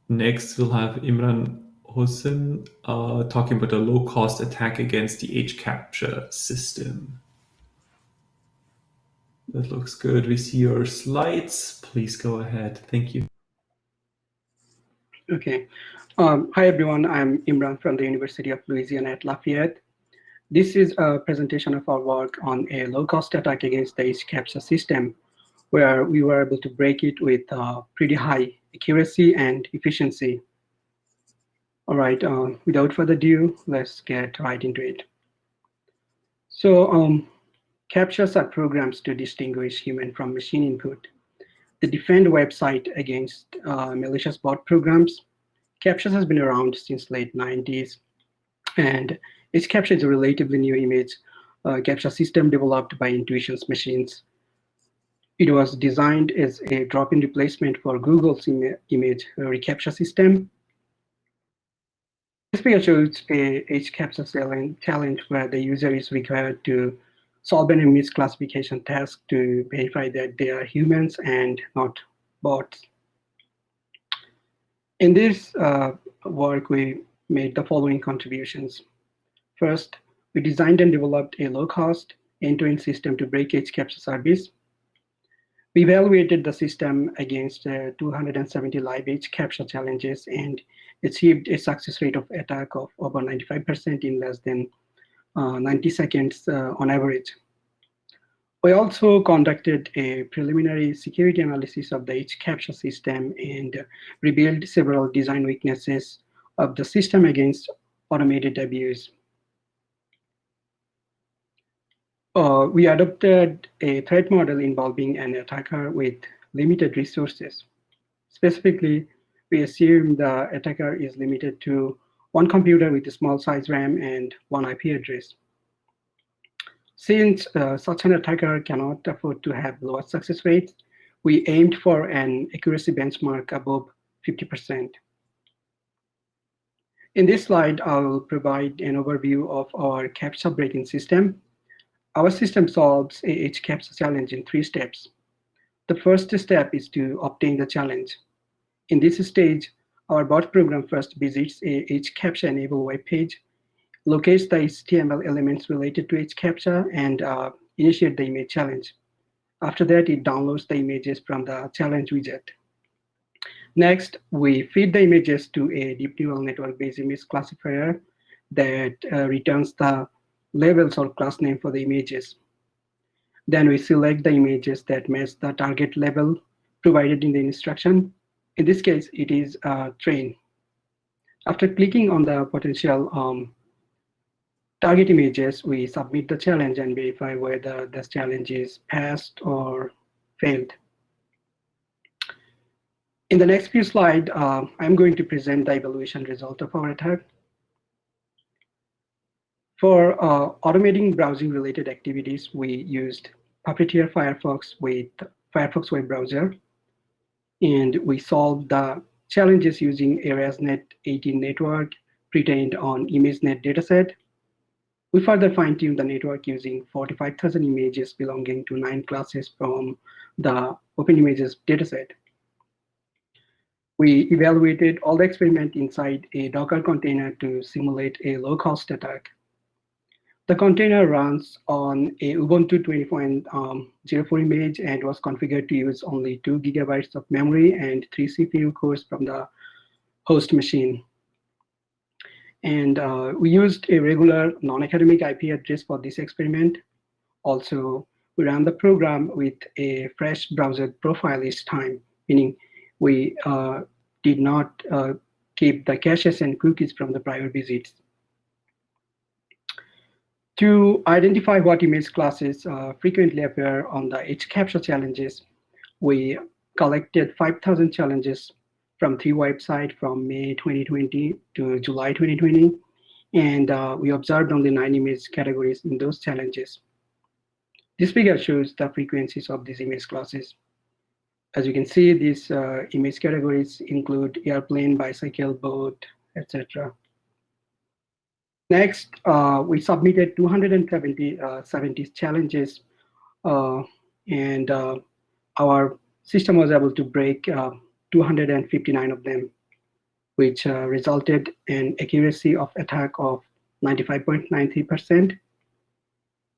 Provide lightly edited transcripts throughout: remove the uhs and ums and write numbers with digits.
Next, we'll have Imran Hossen talking about a low-cost attack against the hCaptcha system. That looks good. We see your slides. Please go ahead. Thank you. Okay. Hi, everyone. I'm Imran from the University of Louisiana at Lafayette. This is a presentation of our work on a low-cost attack against the hCaptcha system, where we were able to break it with pretty high accuracy and efficiency. All right, without further ado, let's get right into it. So CAPTCHAs are programs to distinguish human from machine input. They defend a website against malicious bot programs. CAPTCHAs has been around since late 90s, and hCaptcha is a relatively new image CAPTCHA system developed by Intuition's machines. It was designed as a drop-in replacement for Google's image reCAPTCHA system. This figure shows a hCaptcha challenge where the user is required to solve an image classification task to verify that they are humans and not bots. In this work, we made the following contributions. First, we designed and developed a low-cost end-to-end system to break hCaptcha service. We evaluated the system against 270 live hCaptcha challenges and achieved a success rate of attack of over 95% in less than 90 seconds on average. We also conducted a preliminary security analysis of the hCaptcha system and revealed several design weaknesses of the system against automated abuse. We adopted a threat model involving an attacker with limited resources. Specifically, we assume the attacker is limited to one computer with a small size RAM and one IP address. Since such an attacker cannot afford to have lower success rates, we aimed for an accuracy benchmark above 50%. In this slide, I'll provide an overview of our CAPTCHA break-in system. Our system solves a hCaptcha challenge in 3 steps. The first step is to obtain the challenge. In this stage, our bot program first visits a hCaptcha-enabled web page, locates the HTML elements related to hCaptcha, and initiate the image challenge. After that, it downloads the images from the challenge widget. Next, we feed the images to a deep neural network-based image classifier that returns the labels or class name for the images. Then we select the images that match the target label provided in the instruction. In this case, it is train. After clicking on the potential target images, we submit the challenge and verify whether the challenge is passed or failed. In the next few slides, I'm going to present the evaluation result of our attack. For automating browsing-related activities, we used Puppeteer Firefox with Firefox web browser, and we solved the challenges using ARIASNet 18 network retained on ImageNet dataset. We further fine-tuned the network using 45,000 images belonging to 9 classes from the OpenImages dataset. We evaluated all the experiment inside a Docker container to simulate a low-cost attack. The container runs on a Ubuntu 20.04 image and was configured to use only 2 gigabytes of memory and 3 CPU cores from the host machine. And we used a regular non-academic IP address for this experiment. Also, we ran the program with a fresh browser profile each time, meaning we did not keep the caches and cookies from the prior visits. To identify what image classes frequently appear on the hCaptcha challenges, we collected 5,000 challenges from 3 websites from May 2020 to July 2020, and we observed only 9 image categories in those challenges. This figure shows the frequencies of these image classes. As you can see, these image categories include airplane, bicycle, boat, etc. Next, we submitted 270 challenges, and our system was able to break 259 of them. which resulted in accuracy of attack of 95.93%.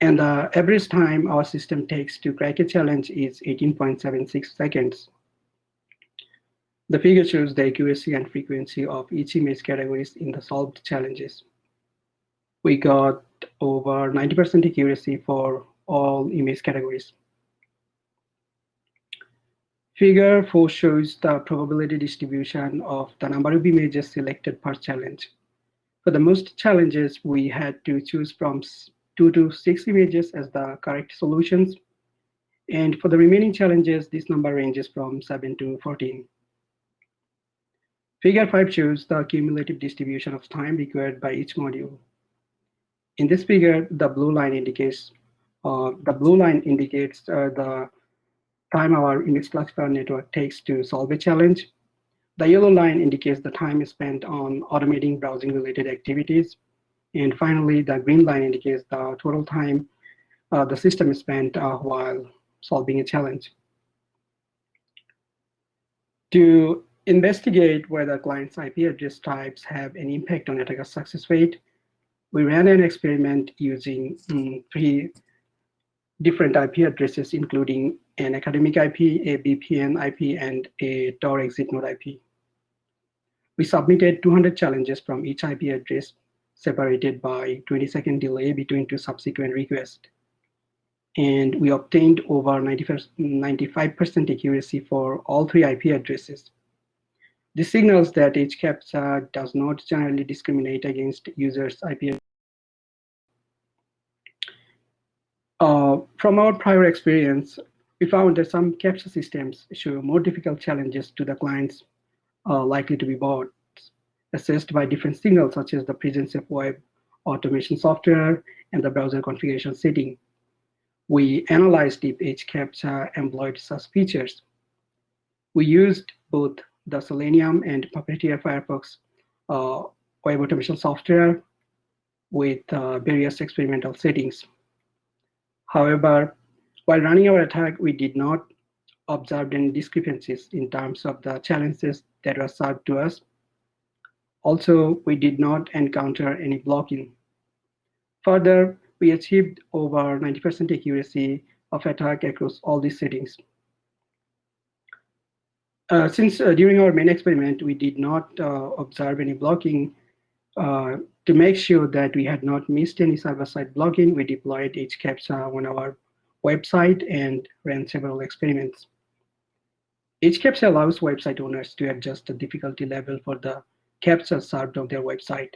And the average time our system takes to crack a challenge is 18.76 seconds. The figure shows the accuracy and frequency of each image categories in the solved challenges. We got over 90% accuracy for all image categories. Figure 4 shows the probability distribution of the number of images selected per challenge. For the most challenges, we had to choose from 2 to 6 images as the correct solutions. And for the remaining challenges, this number ranges from 7 to 14. Figure 5 shows the cumulative distribution of time required by each module. In this figure, the blue line indicates the time our image classifier network takes to solve a challenge. The yellow line indicates the time spent on automating browsing-related activities. And finally, the green line indicates the total time the system spent while solving a challenge. To investigate whether client's IP address types have an impact on attacker success rate, we ran an experiment using 3 different IP addresses, including an academic IP, a VPN IP, and a Tor exit node IP. We submitted 200 challenges from each IP address, separated by 20-second delay between 2 subsequent requests. And we obtained over 95% accuracy for all 3 IP addresses. This signals that hCaptcha does not generally discriminate against users' IP. From our prior experience, we found that some CAPTCHA systems show more difficult challenges to the clients likely to be bought, assessed by different signals such as the presence of web automation software and the browser configuration setting. We analyzed if hCaptcha employed such features. We used both the Selenium and Puppeteer Firefox web automation software with various experimental settings. However, while running our attack, we did not observe any discrepancies in terms of the challenges that were served to us. Also, we did not encounter any blocking. Further, we achieved over 90% accuracy of attack across all these settings. Since during our main experiment, we did not observe any blocking, to make sure that we had not missed any server-side blocking, we deployed hCaptcha on our website and ran several experiments. hCaptcha allows website owners to adjust the difficulty level for the CAPTCHA served on their website.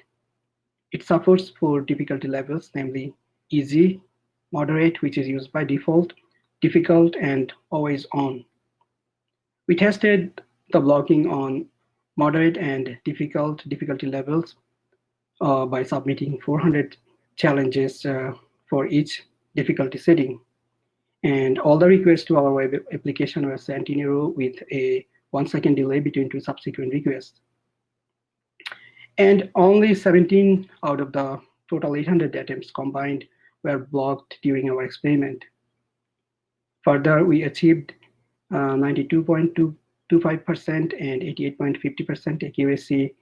It supports 4 difficulty levels, namely easy, moderate, which is used by default, difficult, and always on. We tested the blocking on moderate and difficult difficulty levels by submitting 400 challenges for each difficulty setting. And all the requests to our web application were sent in a row with a 1-second delay between 2 subsequent requests. And only 17 out of the total 800 attempts combined were blocked during our experiment. Further, we achieved 92.25% and 88.50% accuracy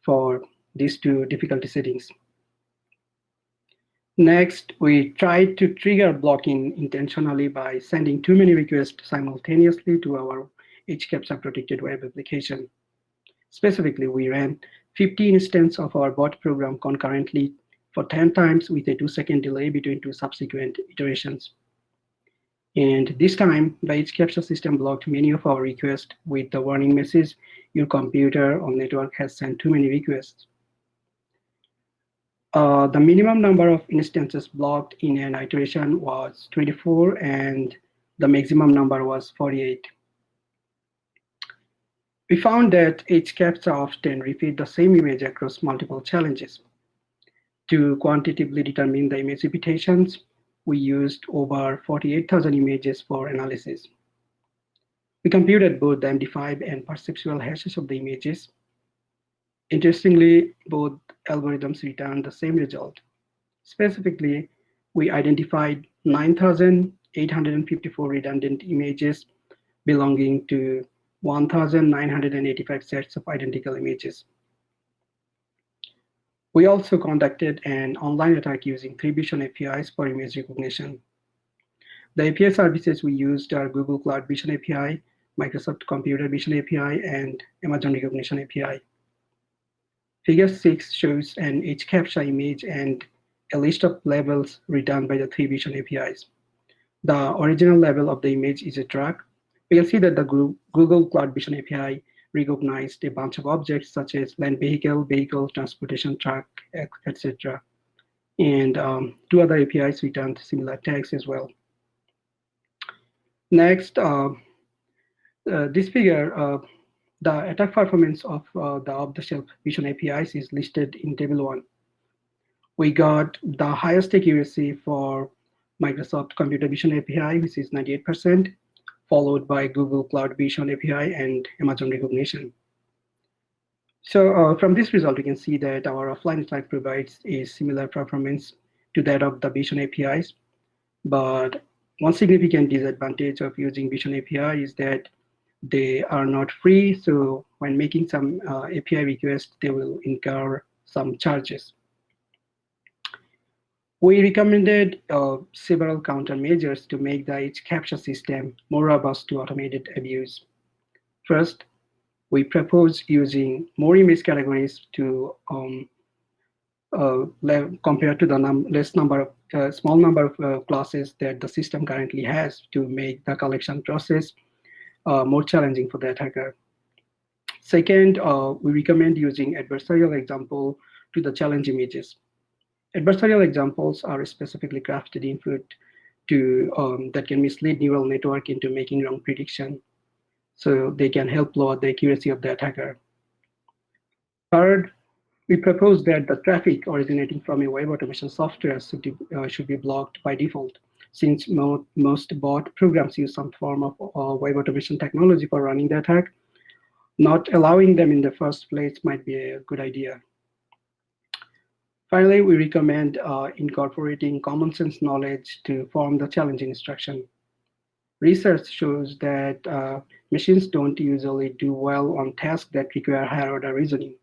for these 2 difficulty settings. Next, we tried to trigger blocking intentionally by sending too many requests simultaneously to our hCaptcha protected web application. Specifically, we ran 50 instances of our bot program concurrently for 10 times with a 2-second delay between 2 subsequent iterations. And this time, the hCaptcha system blocked many of our requests with the warning message, "Your computer or network has sent too many requests." The minimum number of instances blocked in an iteration was 24, and the maximum number was 48. We found that hCaptcha often repeat the same image across multiple challenges. To quantitatively determine the image repetitions, we used over 48,000 images for analysis. We computed both the MD5 and perceptual hashes of the images. Interestingly, both algorithms returned the same result. Specifically, we identified 9,854 redundant images belonging to 1,985 sets of identical images. We also conducted an online attack using 3Vision APIs for image recognition. The API services we used are Google Cloud Vision API, Microsoft Computer Vision API, and Amazon Recognition API. Figure 6 shows an hCaptcha image and a list of labels returned by the 3Vision APIs. The original label of the image is a truck. We can see that the Google Cloud Vision API recognized a bunch of objects such as land vehicle, transportation truck, etc. And two other APIs returned similar tags as well. Next, this figure, the attack performance of the off-the-shelf Vision APIs is listed in Table 1. We got the highest accuracy for Microsoft Computer Vision API, which is 98%, followed by Google Cloud Vision API and Amazon Recognition. So from this result, we can see that our offline attack provides a similar performance to that of the Vision APIs. But one significant disadvantage of using Vision API is that they are not free. So when making some API requests, they will incur some charges. We recommended several countermeasures to make the hCaptcha system more robust to automated abuse. First, we propose using more image categories to compared to the small number of classes that the system currently has to make the collection process more challenging for the attacker. Second, we recommend using adversarial example to the challenge images. Adversarial examples are specifically crafted input to that can mislead neural network into making wrong prediction, so they can help lower the accuracy of the attacker. Third, we propose that the traffic originating from a web automation software should be blocked by default, since most bot programs use some form of web automation technology for running the attack. Not allowing them in the first place might be a good idea. Finally, we recommend incorporating common sense knowledge to form the challenge instruction. Research shows that machines don't usually do well on tasks that require higher order reasoning.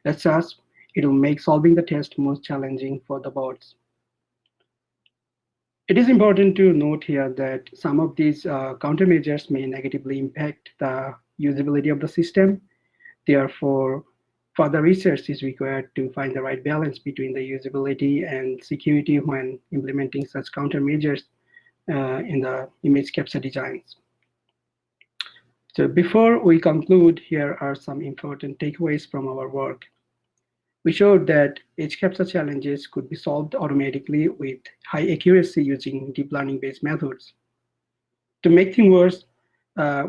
As such, it will make solving the test more challenging for the bots. It is important to note here that some of these countermeasures may negatively impact the usability of the system. Therefore, further research is required to find the right balance between the usability and security when implementing such countermeasures in the image capture designs. So before we conclude, here are some important takeaways from our work. We showed that hCaptcha challenges could be solved automatically with high accuracy using deep learning-based methods. To make things worse,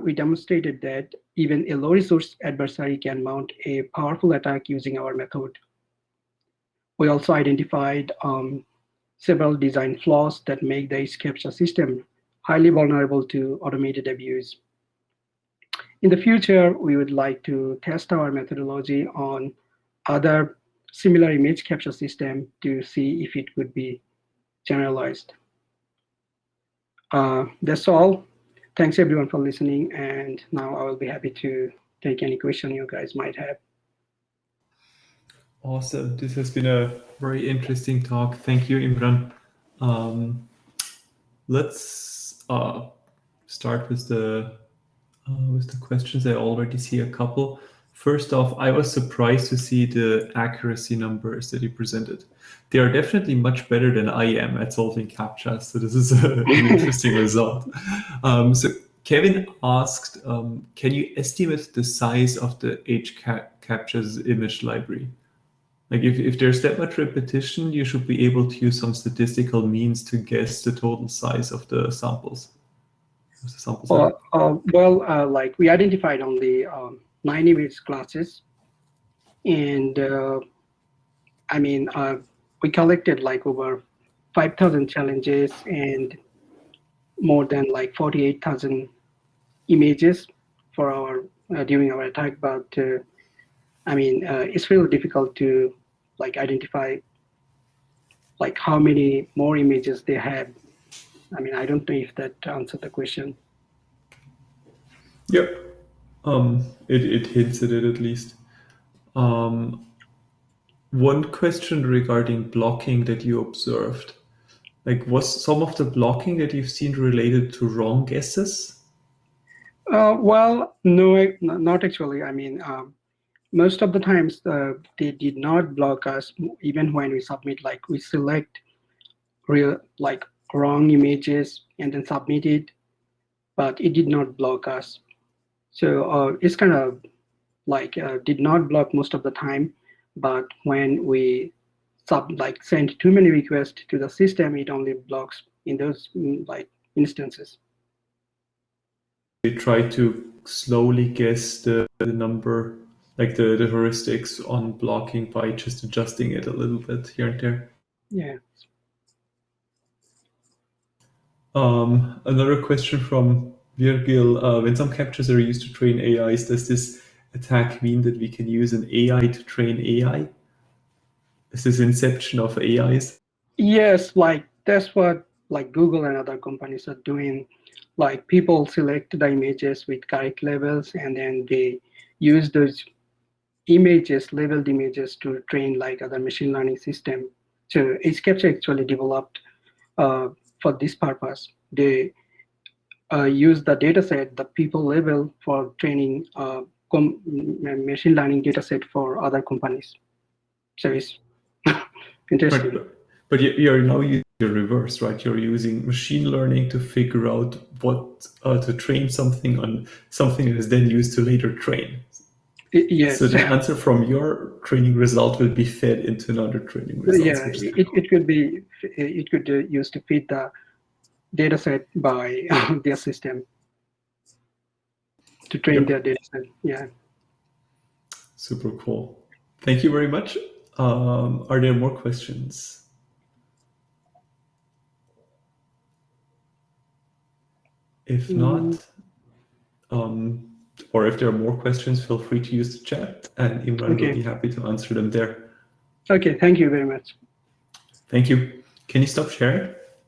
we demonstrated that even a low-resource adversary can mount a powerful attack using our method. We also identified several design flaws that make the hCaptcha system highly vulnerable to automated abuse. In the future, we would like to test our methodology on other similar image capture system to see if it could be generalized. That's all. Thanks everyone for listening, and now I will be happy to take any question you guys might have. Awesome. This has been a very interesting talk. Thank you, Imran. Let's start with the questions. I already see a couple. First off, I was surprised to see the accuracy numbers that you presented. They are definitely much better than I am at solving CAPTCHA, so this is an interesting result. So Kevin asked, can you estimate the size of the hCaptcha's image library? Like if there's that much repetition, you should be able to use some statistical means to guess the total size of the samples. Like we identified only 9 image classes, and we collected like over 5,000 challenges and more than like 48,000 images for our during our attack. But it's really difficult to like identify like how many more images they have. I don't know if that answered the question. Yep. It hints at it at least. One question regarding blocking that you observed. Like, was some of the blocking that you've seen related to wrong guesses? Well, no, not actually. I mean, most of the times they did not block us even when we submit. Like we select real like wrong images and then submit it, but it did not block us. So it's kind of like did not block most of the time, but when we send too many requests to the system, it only blocks in those like instances. We try to slowly guess the number, like the heuristics on blocking by just adjusting it a little bit here and there. Yeah. Another question from Virgil. When some captchas are used to train AIs, does this attack mean that we can use an AI to train AI? Is this inception of AIs? Yes, like that's what like Google and other companies are doing. Like people select the images with correct levels and then they use those images, labeled images to train like other machine learning system. So hCaptcha actually developed for this purpose. They use the data set, the people level for training machine learning data set for other companies. So it's interesting. But you're now using the reverse, right? You're using machine learning to figure out what to train something on something that is then used to later train. Yes. So the answer from your training result will be fed into another training result. Yeah, it could be, it could used to feed the data set by their system to train their data set. Yeah. Super cool. Thank you very much. Are there more questions? If not, or if there are more questions, feel free to use the chat and Imran will be happy to answer them there. Okay, thank you very much. Thank you. Can you stop sharing?